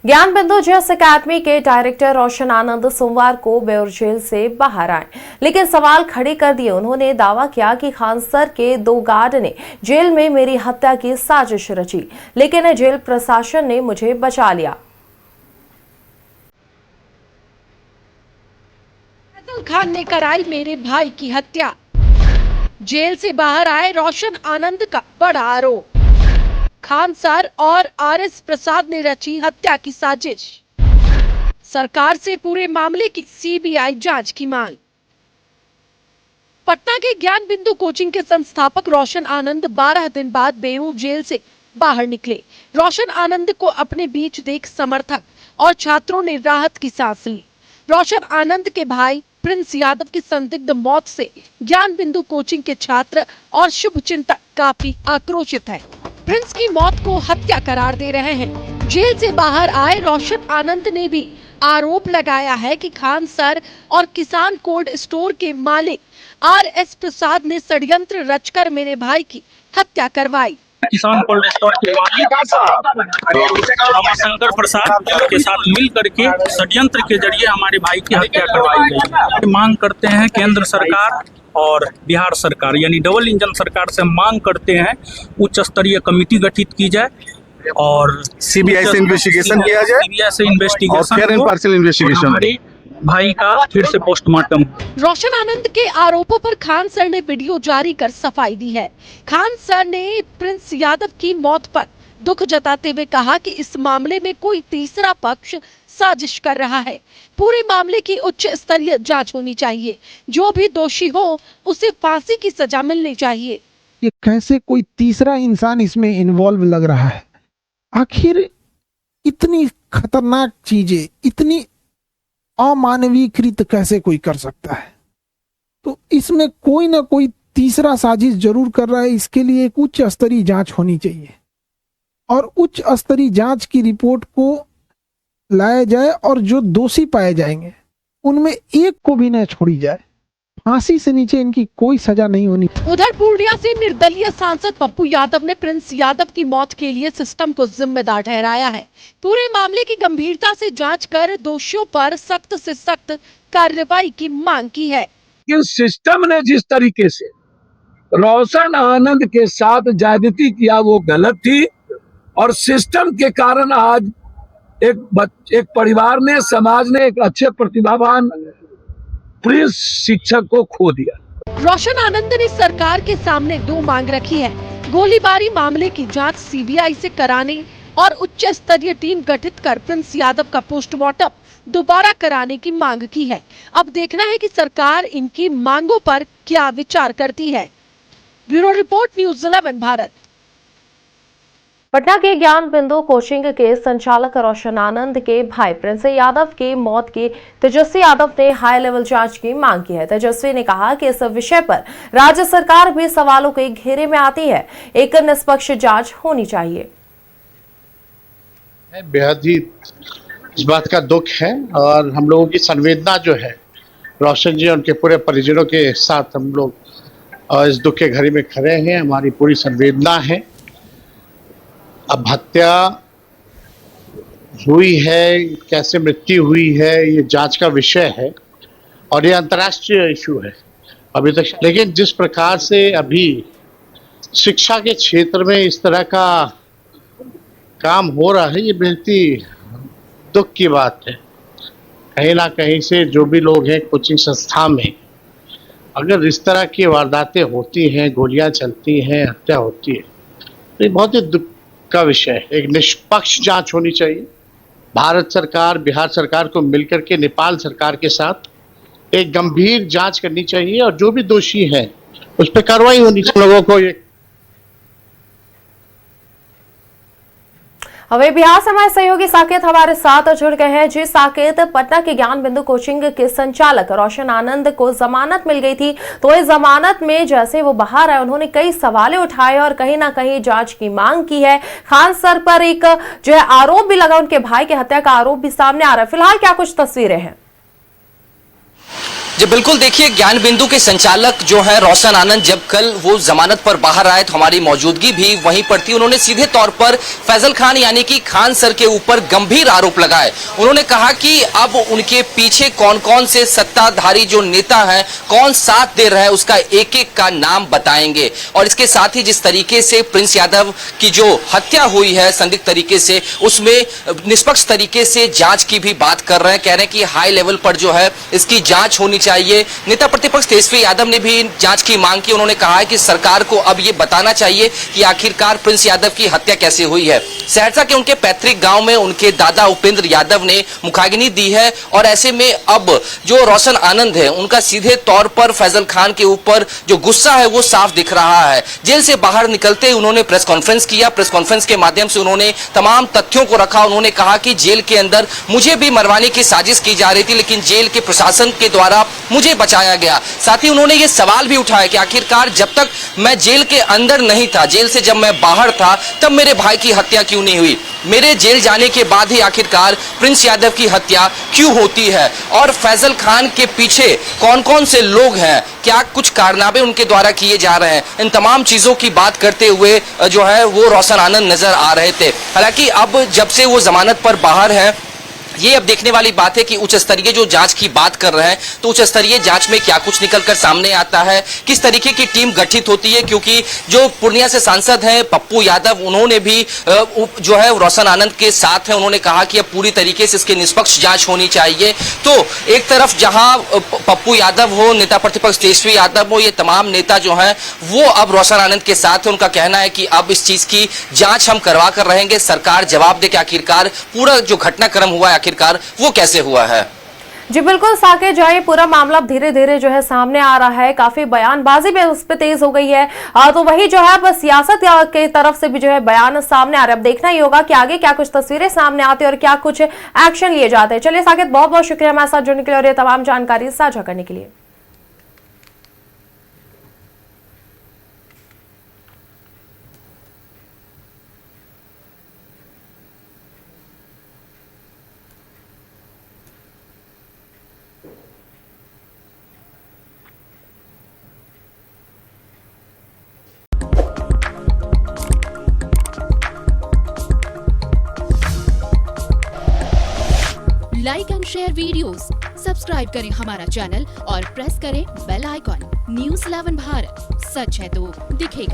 ज्ञान बिंदु जेएस अकादमी के डायरेक्टर रोशन आनंद सोमवार को बेउर जेल से बाहर आए, लेकिन सवाल खड़े कर दिए। उन्होंने दावा किया कि खान सर के 2 गार्ड ने जेल में मेरी हत्या की साजिश रची, लेकिन जेल प्रशासन ने मुझे बचा लिया। खान ने कराई मेरे भाई की हत्या। जेल से बाहर आए रोशन आनंद का बड़ा आरोप। खान सर और आरएस प्रसाद ने रची हत्या की साजिश। सरकार से पूरे मामले की सीबीआई जांच की मांग। पटना के ज्ञान बिंदु कोचिंग के संस्थापक रोशन आनंद 12 दिन बाद बेऊर जेल से बाहर निकले। रोशन आनंद को अपने बीच देख समर्थक और छात्रों ने राहत की सांस ली। रोशन आनंद के भाई प्रिंस यादव की संदिग्ध मौत से ज्ञान बिंदु कोचिंग के छात्र और शुभचिंतक काफी आक्रोशित हैं। प्रिंस की मौत को हत्या करार दे रहे हैं। जेल से बाहर आए रोशन आनंद ने भी आरोप लगाया है कि खान सर और किसान कोल्ड स्टोर के मालिक आरएस प्रसाद ने षड्यंत्र रचकर मेरे भाई की हत्या करवाई। किसान कोल्ड स्टोर के मालिक रमाशंकर प्रसाद के साथ मिल करके षड्यंत्र के जरिए हमारे भाई की हत्या करवाई गई। मांग करते हैं केंद्र सरकार और बिहार सरकार यानी डबल इंजन सरकार से मांग करते हैं उच्च स्तरीय कमेटी गठित की जाए और सीबीआई से इन्वेस्टिगेशन किया जाए, सीबीआई से investigation, fair and partial investigation, भाई का फिर से पोस्टमार्टम। रोशन आनंद के आरोपों पर खान सर ने वीडियो जारी कर सफाई दी है। खान सर ने प्रिंस यादव की मौत पर दुख जताते हुए कहा कि इस मामले में कोई तीसरा पक्ष साजिश कर रहा है। पूरे मामले की उच्च स्तरीय जांच होनी चाहिए। जो भी दोषी हो उसे फांसी की सजा मिलनी चाहिए। ये कैसे कोई तीसरा इंसान इसमें इन्वॉल्व लग रहा है? आखिर इतनी खतरनाक चीजें इतनी अमानवीकृत कैसे कोई कर सकता है? तो इसमें कोई ना कोई तीसरा साजिश जरूर कर रहा है। इसके लिए एक उच्च स्तरीय जांच होनी चाहिए और उच्च स्तरीय जांच की रिपोर्ट को लाया जाए और जो दोषी पाए जाएंगे उनमें एक को भी न छोड़ी जाए। फांसी से नीचे इनकी कोई सजा नहीं होनी। उधर पूर्णिया से निर्दलीय सांसद पप्पू यादव ने प्रिंस यादव की मौत के लिए सिस्टम को जिम्मेदार ठहराया है। पूरे मामले की गंभीरता से जांच कर दोषियों पर सख्त से सख्त कार्रवाई की मांग की है। सिस्टम ने जिस तरीके से रोशन आनंद के साथ ज्यादती किया वो गलत थी और सिस्टम के कारण आज एक परिवार ने, समाज ने एक अच्छे प्रतिभावान पुलिस शिक्षक को खो दिया। रोशन आनंद ने सरकार के सामने 2 मांग रखी है। गोलीबारी मामले की जांच सीबीआई से कराने और उच्च स्तरीय टीम गठित कर प्रिंस यादव का पोस्टमार्टम दोबारा कराने की मांग की है। अब देखना है कि सरकार इनकी मांगों पर क्या विचार करती है। Bureau report, news 11 Bharat. Patna के ज्ञान बिंदु कोचिंग के संचालक रोशन आनंद के भाई प्रिंस यादव की मौत की तेजस्वी यादव ने हाई लेवल जांच की मांग की है। तेजस्वी ने कहा कि इस विषय पर राज्य सरकार भी सवालों के घेरे में आती है। एक निष्पक्ष जांच होनी चाहिए। बेहद ही इस बात का दुख है और हम लोगों की संवेदना जो है रोशन जी और उनके पूरे परिजनों के साथ हम लोग इस दुख के घड़ी में खड़े हैं। हमारी पूरी संवेदना है। अब हत्या हुई है, कैसे मृत्यु हुई है, ये जांच का विषय है और ये अंतर्राष्ट्रीय इशू है अभी तक। लेकिन जिस प्रकार से अभी शिक्षा के क्षेत्र में इस तरह का काम हो रहा है, ये बेहद ही दुख की बात है। कहीं ना कहीं से जो भी लोग हैं कोचिंग संस्था में, अगर इस तरह की वारदातें होती हैं, गोलियां चलती हैं, हत्या होती है, तो ये बहुत ही दुख का विषय है। एक निष्पक्ष जांच होनी चाहिए। भारत सरकार, बिहार सरकार को मिलकर के नेपाल सरकार के साथ एक गंभीर जांच करनी चाहिए और जो भी दोषी है उस पर कार्रवाई होनी चाहिए। लोगों को ये हमें बिहार समाज सहयोगी साकेत हमारे साथ जुड़ गए हैं। जी साकेत, पटना के ज्ञान बिंदु कोचिंग के संचालक रोशन आनंद को जमानत मिल गई थी, तो इस जमानत में जैसे वो बाहर आए उन्होंने कई सवाल उठाए और कहीं ना कहीं जांच की मांग की है। खान सर पर एक जो है आरोप भी लगा, उनके भाई की हत्या का आरोप भी सामने आ रहा है। फिलहाल क्या कुछ तस्वीरें हैं? जी बिल्कुल, देखिए ज्ञान बिंदु के संचालक जो है रोशन आनंद, जब कल वो जमानत पर बाहर आए तो हमारी मौजूदगी भी वहीं पर थी। उन्होंने सीधे तौर पर फैजल खान यानी कि खान सर के ऊपर गंभीर आरोप लगाए। उन्होंने कहा कि अब उनके पीछे कौन कौन से सत्ताधारी जो नेता हैं, कौन साथ दे रहे हैं, उसका एक एक का नाम बताएंगे। और इसके साथ ही जिस तरीके से प्रिंस यादव की जो हत्या हुई है संदिग्ध तरीके से, उसमें निष्पक्ष तरीके से जांच की भी बात कर रहे हैं। कह रहे हैं कि हाई लेवल पर जो है इसकी जांच होनी चाहिए। नेता प्रतिपक्ष तेजस्वी यादव ने भी जांच की मांग की। उन्होंने कहा है कि सरकार को अब ये बताना चाहिए कि आखिरकार प्रिंस यादव की हत्या कैसे हुई है। सहरसा के उनके पैतृक गांव में उनके दादा उपेंद्र यादव ने मुखाग्नि दी है और ऐसे में अब जो रोशन आनंद है उनका सीधे तौर पर फैजल खान के ऊपर जो गुस्सा है वो साफ दिख रहा है। जेल से बाहर निकलते ही उन्होंने प्रेस कॉन्फ्रेंस किया। प्रेस कॉन्फ्रेंस के माध्यम से उन्होंने तमाम तथ्यों को रखा। उन्होंने कहा कि जेल के अंदर मुझे भी मरवाने की साजिश की जा रही थी, लेकिन जेल के प्रशासन के द्वारा मुझे बचाया गया। साथ ही उन्होंने ये सवाल भी उठाया कि आखिरकार जब तक मैं जेल के अंदर नहीं था, जेल से जब मैं बाहर था, तब मेरे भाई की हत्या क्यों नहीं हुई? मेरे जेल जाने के बाद ही आखिरकार प्रिंस यादव की हत्या क्यों होती है? और फैजल खान के पीछे कौन कौन से लोग हैं, क्या कुछ कारनामे उनके द्वारा किए जा रहे हैं? इन तमाम चीजों की बात करते हुए जो है वो रोशन आनंद नजर आ रहे थे। हालांकि अब जब से वो जमानत पर बाहर है, ये अब देखने वाली बात है कि उच्च स्तरीय जो जांच की बात कर रहे हैं, तो उच्च स्तरीय जांच में क्या कुछ निकलकर सामने आता है, किस तरीके की टीम गठित होती है। क्योंकि जो पूर्णिया से सांसद हैं पप्पू यादव, उन्होंने भी जो है रोशन आनंद के साथ हैं। उन्होंने कहा कि अब पूरी तरीके से इसकी निष्पक्ष जांच होनी चाहिए। तो एक तरफ जहां पप्पू यादव हो, नेता प्रतिपक्ष तेजस्वी यादव हो, ये तमाम नेता जो हैं वो अब रोशन आनंद के साथ है। उनका कहना है कि अब इस चीज की जांच हम करवा कर रहेंगे, सरकार जवाब दे कि आखिरकार पूरा जो घटनाक्रम हुआ है आखिरकार वो कैसे हुआ है। जी बिल्कुल साकेत, जो है पूरा मामला धीरे धीरे जो है सामने आ रहा है, काफी बयानबाजी भी उस पर तेज हो गई है। तो वही जो है बस सियासत के तरफ से भी जो है बयान सामने आ रहे हैं। अब देखना ही होगा कि आगे क्या कुछ तस्वीरें सामने आती है और क्या कुछ एक्शन लिए जाते हैं। चलिए साकेत, बहुत बहुत शुक्रिया हमारे साथ जुड़ने के लिए और ये तमाम जानकारी साझा करने के लिए। Like and share videos, subscribe करें हमारा चैनल और प्रेस करें बेल आइकॉन। न्यूज़ 11 भारत, सच है तो दिखेगा।